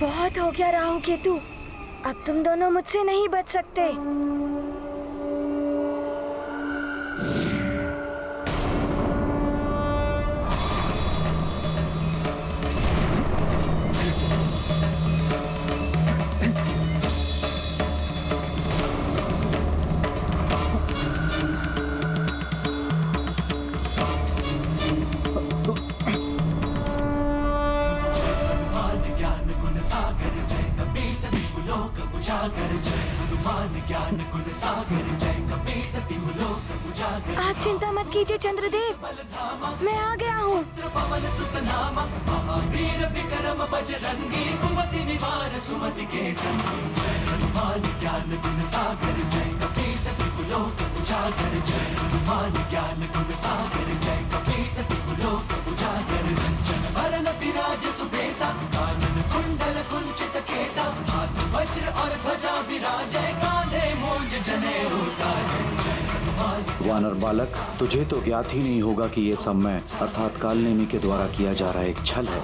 बहुत हो गया राहु केतु, अब तुम दोनों मुझसे नहीं बच सकते। आप चिंता मत कीजिए चंद्रदेव, मैं आ गया हूँ। वानर बालक, तुझे तो ज्ञात ही नहीं होगा कि ये समय अर्थात कालनेमी के द्वारा किया जा रहा एक छल है।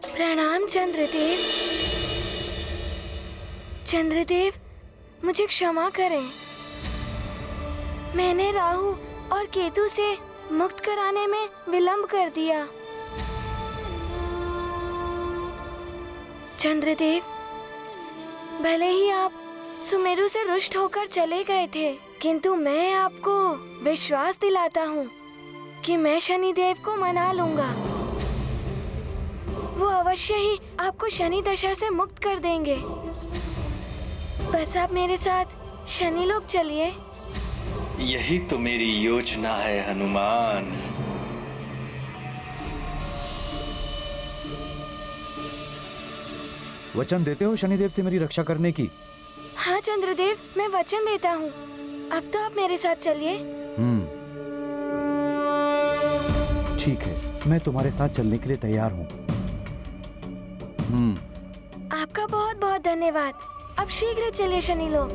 प्रणाम चंद्रदेव। चंद्रदेव, मुझे क्षमा करें, मैंने राहु और केतु से मुक्त कराने में विलंब कर दिया। चंद्रदेव, भले ही आप सुमेरु से रुष्ट होकर चले गए थे, किंतु मैं आपको विश्वास दिलाता हूँ कि मैं शनिदेव को मना लूंगा। वो अवश्य ही आपको शनि दशा से मुक्त कर देंगे। बस आप मेरे साथ शनि लोक चलिए। यही तो मेरी योजना है हनुमान। वचन देते हो शनिदेव से मेरी रक्षा करने की? हाँ चंद्रदेव, मैं वचन देता हूँ। अब तो आप मेरे साथ चलिए। ठीक है, मैं तुम्हारे साथ चलने के लिए तैयार हूँ। आपका बहुत बहुत धन्यवाद। अब शीघ्र चलिए शनि लोक।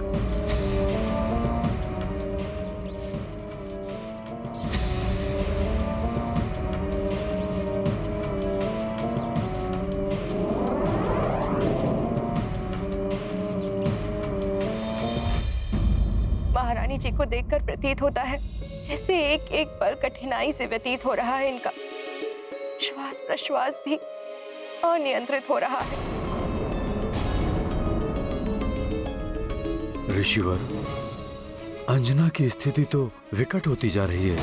महारानी जी को देखकर प्रतीत होता है जैसे एक एक पल कठिनाई से व्यतीत हो रहा है इनका। श्वास प्रश्वास भी अनियंत्रित हो रहा है। ऋषिवर, अंजना की स्थिति तो विकट होती जा रही है।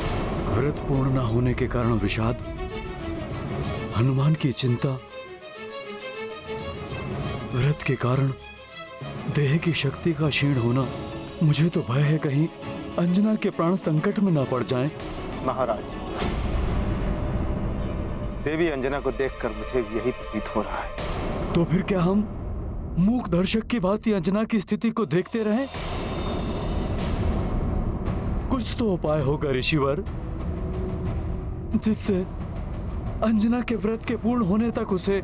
व्रत पूर्ण न होने के कारण विषाद, हनुमान की चिंता, व्रत के कारण देह की शक्ति का क्षीण होना। मुझे तो भय है कहीं अंजना के प्राण संकट में ना पड़ जाएं। महाराज, देवी अंजना को देखकर मुझे यही प्रतीत हो रहा है। तो फिर क्या हम मूक दर्शक की भांति अंजना की स्थिति को देखते रहें? कुछ तो उपाय होगा ऋषिवर, जिससे अंजना के व्रत के पूर्ण होने तक उसे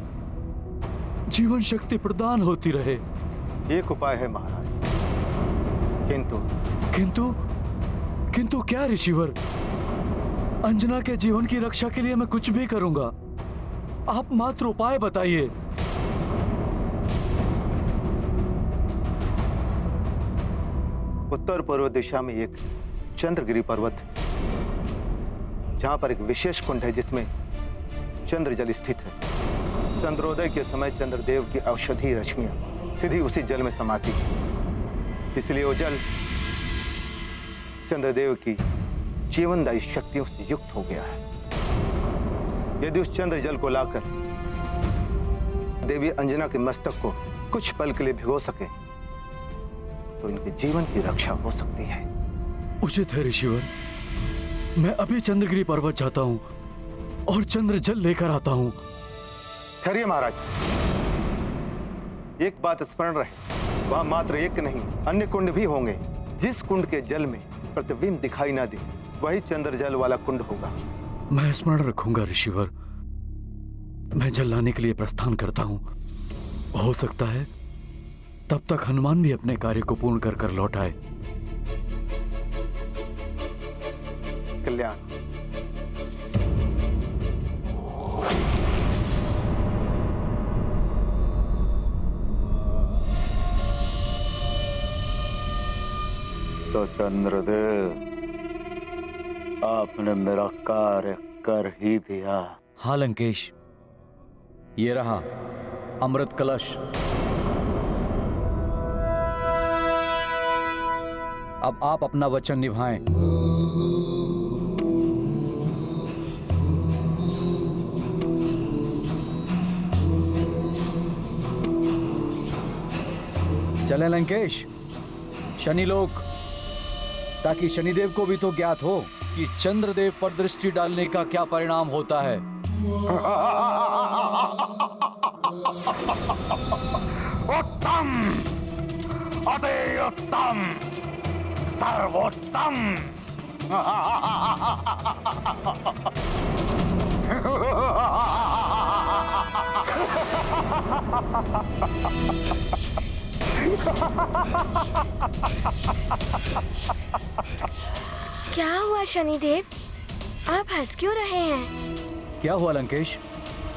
जीवन शक्ति प्रदान होती रहे। एक उपाय है महाराज, किंतु किंतु किंतु क्या ऋषिवर? अंजना के जीवन की रक्षा के लिए मैं कुछ भी करूंगा, आप मात्र उपाय बताइए। उत्तर पूर्व दिशा में एक चंद्रगिरी पर्वत है, जहां पर एक विशेष कुंड है जिसमें चंद्रजल स्थित है। चंद्रोदय के समय चंद्रदेव की औषधि रश्मियां सीधी उसी जल में समाती है, इसलिए वो जल चंद्रदेव की जीवनदायी शक्तियों से युक्त हो गया है। यदि उस चंद्र जल को लाकर देवी अंजना के मस्तक को कुछ पल के लिए भिगो सके तो इनके जीवन की रक्षा हो सकती है। उचित है ऋषिवर, मैं अभी चंद्रगिरी पर्वत जाता हूँ और चंद्र जल लेकर आता हूँ। ठहरिए महाराज, एक बात स्मरण रहे, वहां मात्र एक नहीं अन्य कुंड भी होंगे। जिस कुंड के जल में प्रतिबिंब दिखाई ना दे वही चंद्र जल वाला कुंड होगा। मैं स्मरण रखूंगा ऋषिवर। मैं जल लाने के लिए प्रस्थान करता हूँ। हो सकता है तब तक हनुमान भी अपने कार्य को पूर्ण कर कर लौट आए। कल्याण। चंद्रदेव, आपने मेरा कार्य कर ही दिया। हाँ लंकेश, ये रहा अमृत कलश। अब आप अपना वचन निभाएं। चलें लंकेश, शनिलोक, ताकि शनिदेव को भी तो ज्ञात हो कि चंद्रदेव पर दृष्टि डालने का क्या परिणाम होता है। उत्तम, अति उत्तम, सर्वोत्तम। क्या हुआ शनिदेव, आप हंस क्यों रहे हैं? क्या हुआ लंकेश,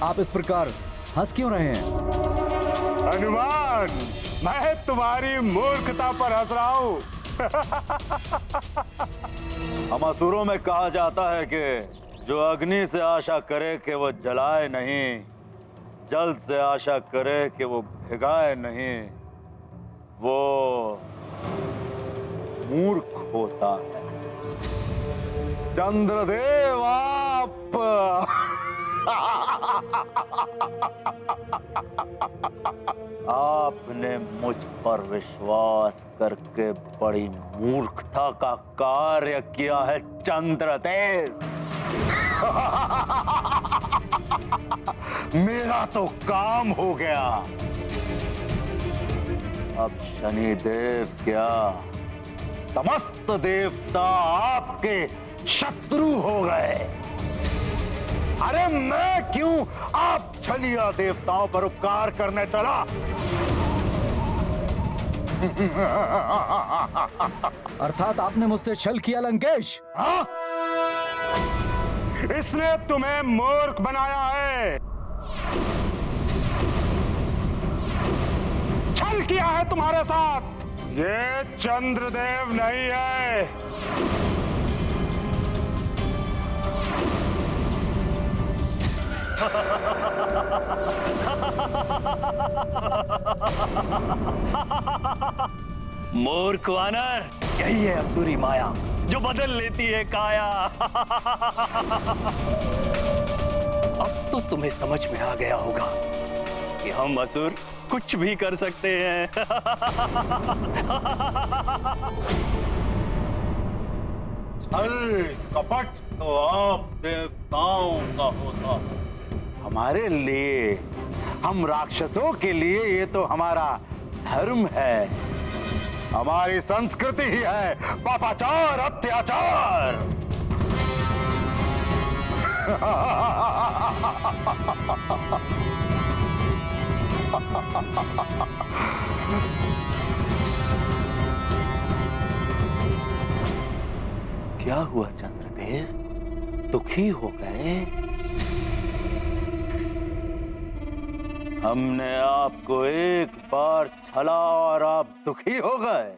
आप इस प्रकार हंस क्यों रहे हैं? हनुमान, मैं तुम्हारी मूर्खता पर हंस रहा हूँ। हम असुरों में कहा जाता है कि जो अग्नि से आशा करे कि वो जलाए नहीं, जल से आशा करे कि वो भिगाए नहीं, वो मूर्ख होता है। चंद्रदेव, आप आपने मुझ पर विश्वास करके बड़ी मूर्खता का कार्य किया है चंद्रदेव। मेरा तो काम हो गया। अब शनिदेव क्या, समस्त देवता आपके शत्रु हो गए। अरे मैं क्यों आप छलिया देवताओं पर उपकार करने चला? अर्थात आपने मुझसे छल किया लंकेश। हाँ? इसने तुम्हें मूर्ख बनाया है, छल किया है तुम्हारे साथ। ये चंद्रदेव नहीं है। मूर्ख वानर, यही है असुरी माया जो बदल लेती है काया। अब तो तुम्हें समझ में आ गया होगा कि हम असुर कुछ भी कर सकते हैं। छल कपट तो आप देवताओं का होता है, हमारे लिए, हम राक्षसों के लिए ये तो हमारा धर्म है, हमारी संस्कृति ही है पापाचार, अत्याचार। क्या हुआ चंद्रदेव, दुखी हो गए? हमने आपको एक बार छला और आप दुखी हो गए?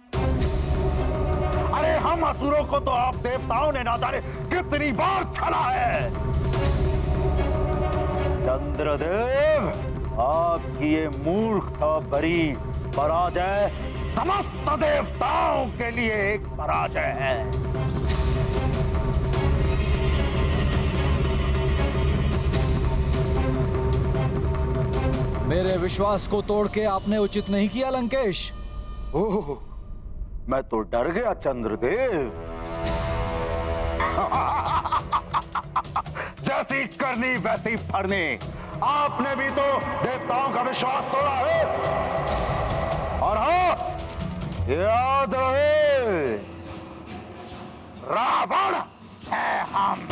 अरे हम असुरों को तो आप देवताओं ने ना जाने कितनी बार छला है। चंद्रदेव, आपकी ये मूर्खता भरी पराजय समस्त देवताओं के लिए एक पराजय है। मेरे विश्वास को तोड़ के आपने उचित नहीं किया लंकेश। ओह, मैं तो डर गया चंद्रदेव। जैसी करनी वैसी फरनी, आपने भी तो देवताओं का विश्वास तोड़ा है। और हाँ, याद रहे, रावण है हम।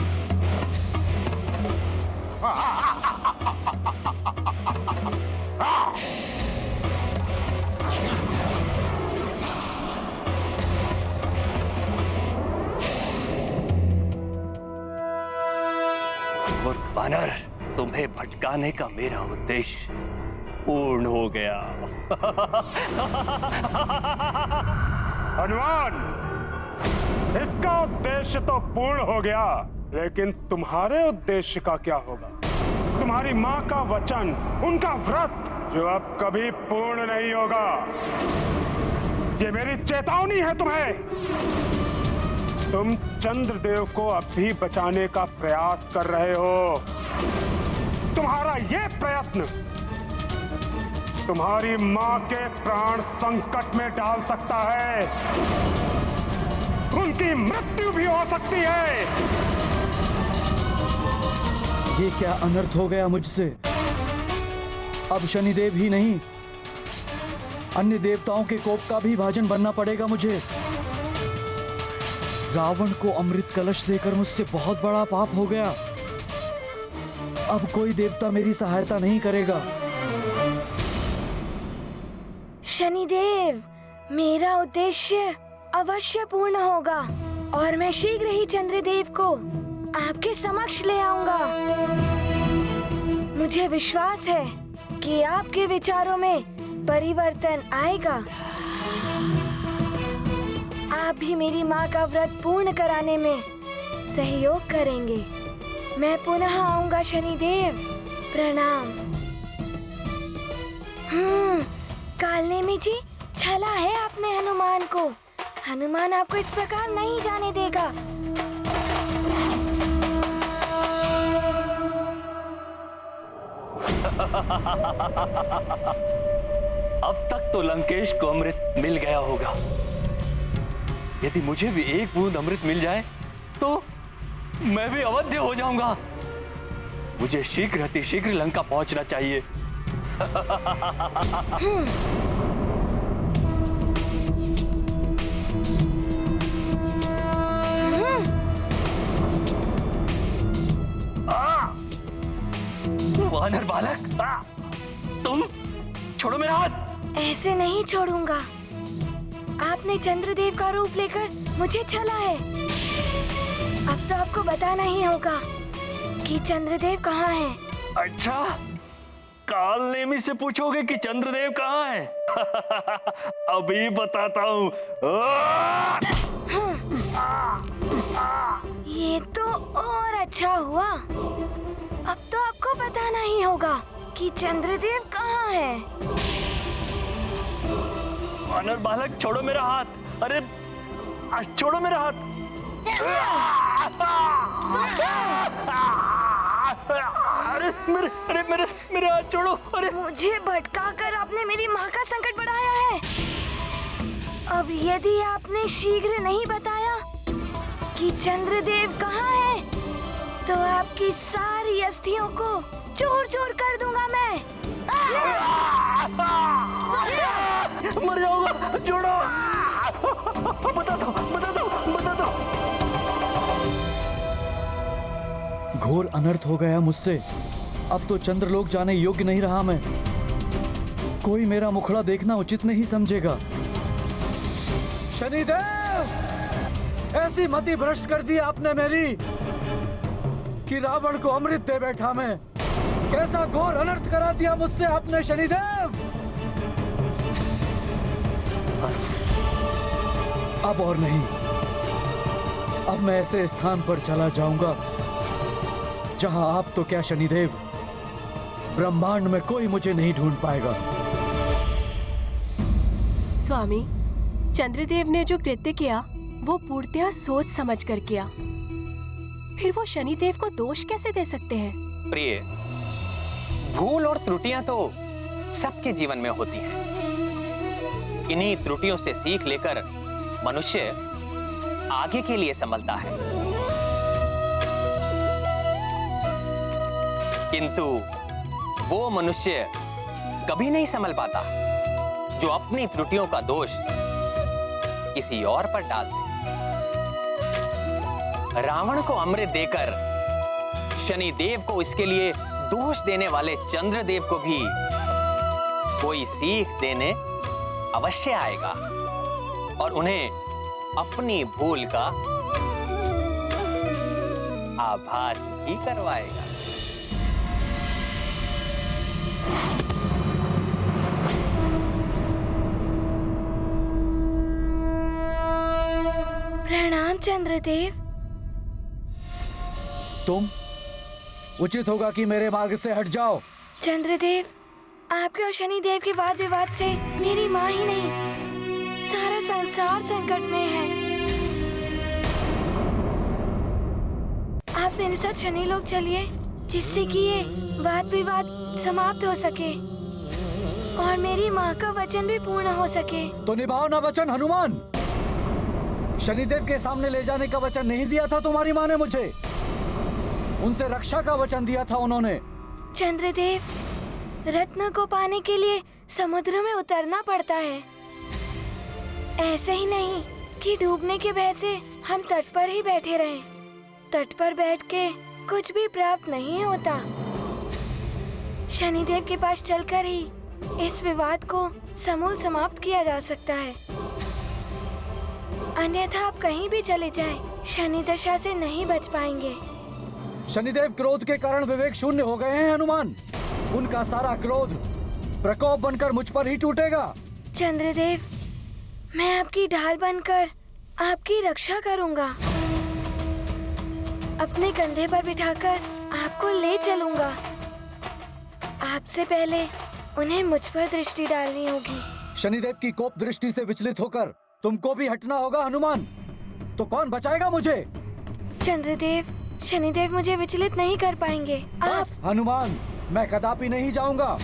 मूर्ख वानर, तुम्हें भटकाने का मेरा उद्देश्य पूर्ण हो गया। हनुमान, इसका उद्देश्य तो पूर्ण हो गया, लेकिन तुम्हारे उद्देश्य का क्या होगा? तुम्हारी माँ का वचन, उनका व्रत, जो अब कभी पूर्ण नहीं होगा। ये मेरी चेतावनी है तुम्हें। तुम चंद्रदेव को अभी बचाने का प्रयास कर रहे हो। तुम्हारा ये प्रयत्न तुम्हारी माँ के प्राण संकट में डाल सकता है। उनकी मृत्यु भी हो सकती है। ये क्या अनर्थ हो गया मुझसे? अब शनिदेव ही नहीं, अन्य देवताओं के कोप का भी भाजन बनना पड़ेगा मुझे। रावण को अमृत कलश देकर मुझसे बहुत बड़ा पाप हो गया। अब कोई देवता मेरी सहायता नहीं करेगा। शनिदेव, मेरा उद्देश्य अवश्य पूर्ण होगा और मैं शीघ्र ही चंद्रदेव को आपके समक्ष ले आऊंगा। मुझे विश्वास है कि आपके विचारों में परिवर्तन आएगा। आप भी मेरी माँ का व्रत पूर्ण कराने में सहयोग करेंगे। मैं पुनः आऊंगा शनिदेव। प्रणाम। कालनेमी जी, छला है आपने हनुमान को। हनुमान आपको इस प्रकार नहीं जाने देगा। अब तक तो लंकेश को अमृत मिल गया होगा। यदि मुझे भी एक बूंद अमृत मिल जाए तो मैं भी अवध्य हो जाऊंगा। मुझे शीघ्र अतिशीघ्र लंका पहुंचना चाहिए। वानर बालक, तुम छोड़ो मेरा हाथ। ऐसे नहीं छोड़ूंगा। आपने चंद्रदेव का रूप लेकर मुझे छला है। अब तो आपको बताना ही होगा कि चंद्रदेव कहाँ है। अच्छा, कालनेमी से पूछोगे कि चंद्रदेव कहाँ है? अभी बताता हूँ। ये तो और अच्छा हुआ। अब तो आपको बताना ही होगा कि चंद्रदेव कहाँ है। वानर बालक, छोड़ो मेरा हाथ। अरे छोड़ो मेरा हाथ। मेरे हाथ छोड़ो। अरे मुझे भटका कर आपने मेरी माँ का संकट बढ़ाया है। अब यदि आपने शीघ्र नहीं बताया कि चंद्रदेव कहाँ है, तो आपकी सारी अस्थियों को चूर चूर कर दूंगा मैं। मर जाऊंगा। छोड़ो। बता दो। घोर अनर्थ हो गया मुझसे। अब तो चंद्रलोक जाने योग्य नहीं रहा मैं। कोई मेरा मुखड़ा देखना उचित नहीं समझेगा। शनिदेव, ऐसी मति भ्रष्ट कर दी आपने मेरी कि रावण को अमृत दे बैठा मैं। कैसा घोर अनर्थ करा दिया मुझसे आपने शनिदेव। बस अब और नहीं। अब मैं ऐसे स्थान पर चला जाऊंगा जहां आप तो क्या शनिदेव, ब्रह्मांड में कोई मुझे नहीं ढूंढ पाएगा। स्वामी, चंद्रदेव ने जो कृत्य किया वो पूर्णतया सोच समझ कर किया। फिर वो शनिदेव को दोष कैसे दे सकते हैं? प्रिय, भूल और त्रुटियां तो सबके जीवन में होती हैं। इन्हीं त्रुटियों से सीख लेकर मनुष्य आगे के लिए संभलता है। किंतु वो मनुष्य कभी नहीं संभल पाता जो अपनी त्रुटियों का दोष किसी और पर डाल दे। रावण को अमृत देकर शनिदेव को इसके लिए दोष देने वाले चंद्रदेव को भी कोई सीख देने अवश्य आएगा और उन्हें अपनी भूल का आभास ही करवाएगा। प्रणाम चंद्रदेव। तुम उचित होगा कि मेरे मार्ग से हट जाओ। चंद्रदेव, आपके और शनिदेव के वाद विवाद से मेरी माँ ही नहीं, सारा संसार संकट में है। आप मेरे साथ शनि लोक चलिए, जिससे कि ये वाद विवाद समाप्त हो सके और मेरी माँ का वचन भी पूर्ण हो सके। तो निभाओ ना वचन हनुमान। शनिदेव के सामने ले जाने का वचन नहीं दिया था तुम्हारी माँ ने मुझे, उनसे रक्षा का वचन दिया था उन्होंने। चंद्रदेव, रत्न को पाने के लिए समुद्र में उतरना पड़ता है, ऐसे ही नहीं कि डूबने के भय से हम तट पर ही बैठे रहें। तट पर बैठ के कुछ भी प्राप्त नहीं होता। शनिदेव के पास चलकर ही इस विवाद को समूल समाप्त किया जा सकता है, अन्यथा आप कहीं भी चले जाएं, शनि दशा से नहीं बच पाएंगे। शनिदेव क्रोध के कारण विवेक शून्य हो गए हैं हनुमान। उनका सारा क्रोध प्रकोप बनकर मुझ पर ही टूटेगा। चंद्रदेव, मैं आपकी ढाल बनकर आपकी रक्षा करूंगा। अपने कंधे पर बिठाकर आपको ले चलूंगा। आपसे पहले उन्हें मुझ पर दृष्टि डालनी होगी। शनिदेव की कोप दृष्टि से विचलित होकर तुमको भी हटना होगा हनुमान। तो कौन बचाएगा मुझे? चंद्रदेव, शनिदेव मुझे विचलित नहीं कर पाएंगे। आप हनुमान, मैं कदापि नहीं जाऊंगा।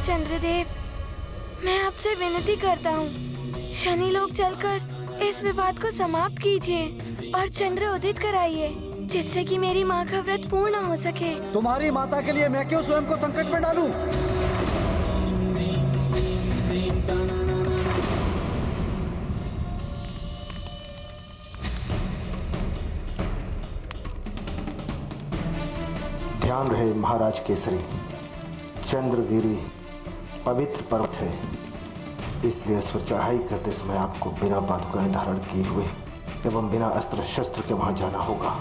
चंद्रदेव, मैं आपसे विनती करता हूँ, शनि लोक चलकर इस विवाद को समाप्त कीजिए और चंद्र उदित कराइए, जिससे कि मेरी माँ का व्रत पूर्ण हो सके। तुम्हारी माता के लिए मैं क्यों स्वयं को संकट में डालूं? ध्यान रहे महाराज केसरी, चंद्रगिरी पवित्र पर्वत है, इसलिए उस पर चढ़ाई करते समय आपको बिना पादुकाएं धारण किए हुए एवं बिना अस्त्र शस्त्र के वहां जाना होगा।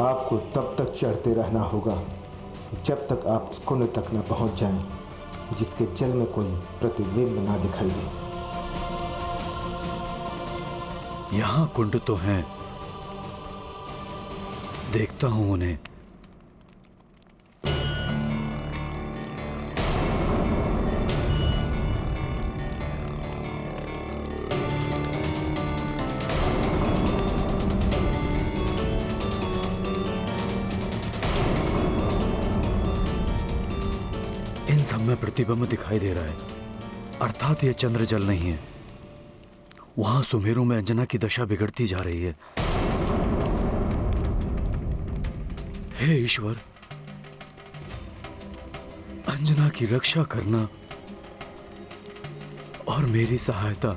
आपको तब तक चढ़ते रहना होगा जब तक आप उस कुंड तक न पहुंच जाएं, जिसके जल में कोई प्रतिबिंब ना दिखाई दे। यहाँ कुंड तो हैं, देखता हूँ उन्हें। इन सब में प्रतिबिंब दिखाई दे रहा है, अर्थात यह चंद्र जल नहीं है। वहां सुमेरु में अंजना की दशा बिगड़ती जा रही है। हे ईश्वर, अंजना की रक्षा करना और मेरी सहायता,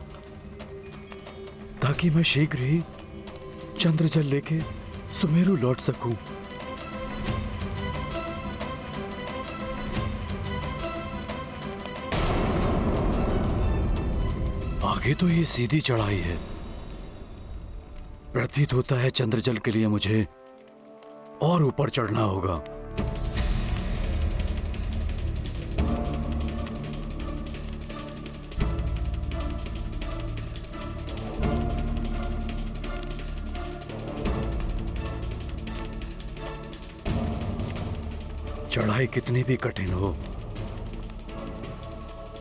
ताकि मैं शीघ्र ही चंद्र जल लेके सुमेरु लौट सकूं। आगे तो ये सीधी चढ़ाई है, प्रतीत होता है चंद्रजल के लिए मुझे और ऊपर चढ़ना होगा। चढ़ाई कितनी भी कठिन हो,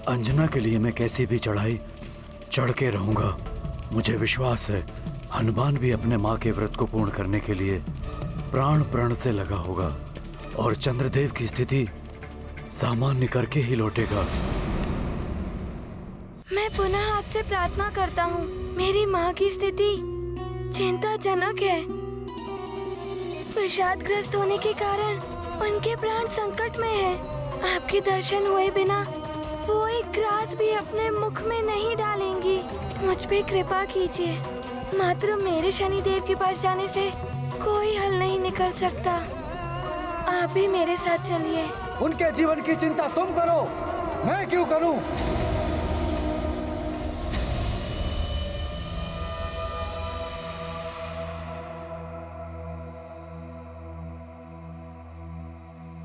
अंजना के लिए मैं कैसी भी चढ़ाई चढ़ के रहूंगा। मुझे विश्वास है हनुमान भी अपने माँ के व्रत को पूर्ण करने के लिए प्राण प्रण से लगा होगा और चंद्रदेव की स्थिति सामान्य करके ही लौटेगा। मैं पुनः आपसे प्रार्थना करता हूँ, मेरी माँ की स्थिति चिंताजनक है। विषादग्रस्त होने के कारण उनके प्राण संकट में है। आपके दर्शन हुए बिना वो एक ग्रास भी अपने मुख में नहीं डालेंगी। मुझ पे कृपा कीजिए, मात्र मेरे शनिदेव के पास जाने से कोई हल नहीं निकल सकता। आप भी मेरे साथ चलिए। उनके जीवन की चिंता तुम करो, मैं क्यों करूं?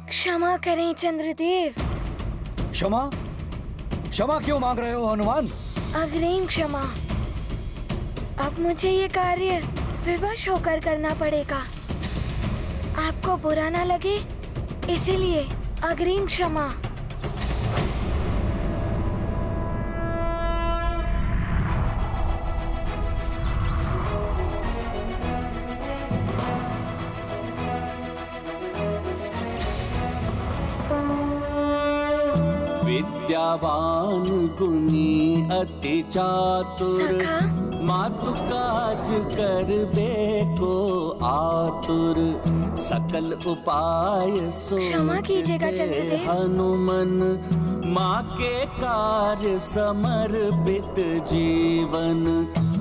क्षमा करें चंद्रदेव। क्षमा? क्षमा क्यों मांग रहे हो हनुमान? अग्रिम क्षमा। अब मुझे ये कार्य विवश होकर करना पड़ेगा। आपको बुरा ना लगे, इसीलिए अग्रिम क्षमा। विद्यावान गुणी अति चातुर, सखा? मातु काज करबे को आतुर, सकल उपाय क्षमा कीजिएगा चंद्रदेव। हनुमन, माँ के कार्य समर्पित जीवन,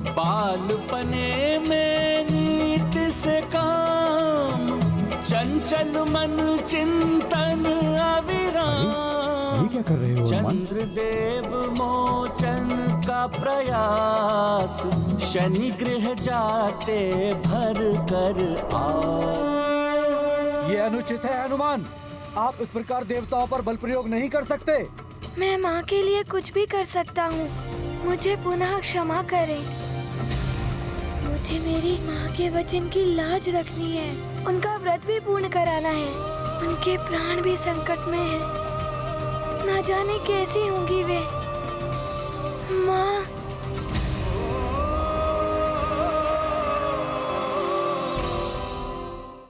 बालपने में नीत से काम, चंचल मन चिंतन अविराम। ये क्या कर रहे हो हनुमान? चंद्रदेव मोचन का प्रयास, शनि गृह जाते भर कर आस। ये अनुचित है हनुमान। आप इस प्रकार देवताओं पर बल प्रयोग नहीं कर सकते। मैं माँ के लिए कुछ भी कर सकता हूँ। मुझे पुनः क्षमा करें। मुझे मेरी माँ के वचन की लाज रखनी है। उनका व्रत भी पूर्ण कराना है। उनके प्राण भी संकट में हैं। ना जाने कैसी होंगी वे। माँ,